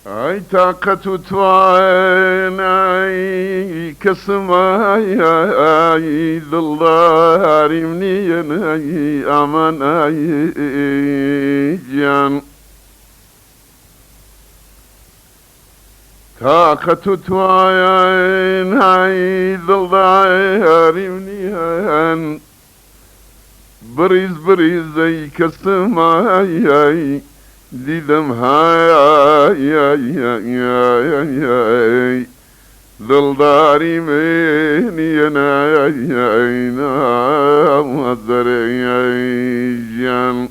Ay takat utvan ay kısım ay dıllarım niyen ay aman ay can takat utvan ay dıllarım niyen bariz bariz ay kısım ay دیدم های دلداری منی نامدر جان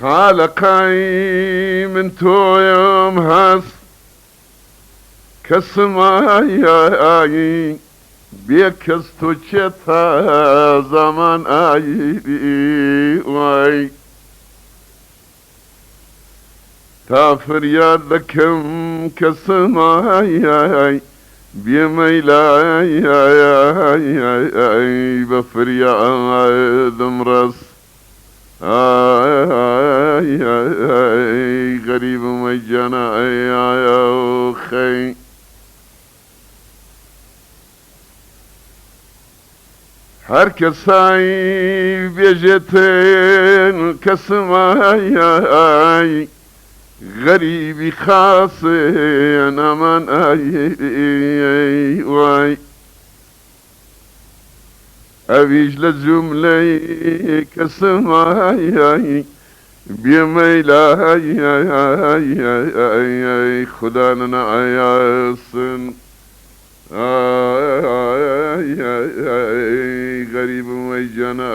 خالقی من تو يوم هست کسمایی بیکس تو چه تا زمان آیی وای تا فریاد دکم کسم آیی بیمیلای بفریادم رس آی غریب میجانا ای خی هر کسایی بیجتن کسمایی غریبی خاصه نمن ای وای اویج لجمله کسمایی بیمیلای خدا نعیاسن غريب ويجنا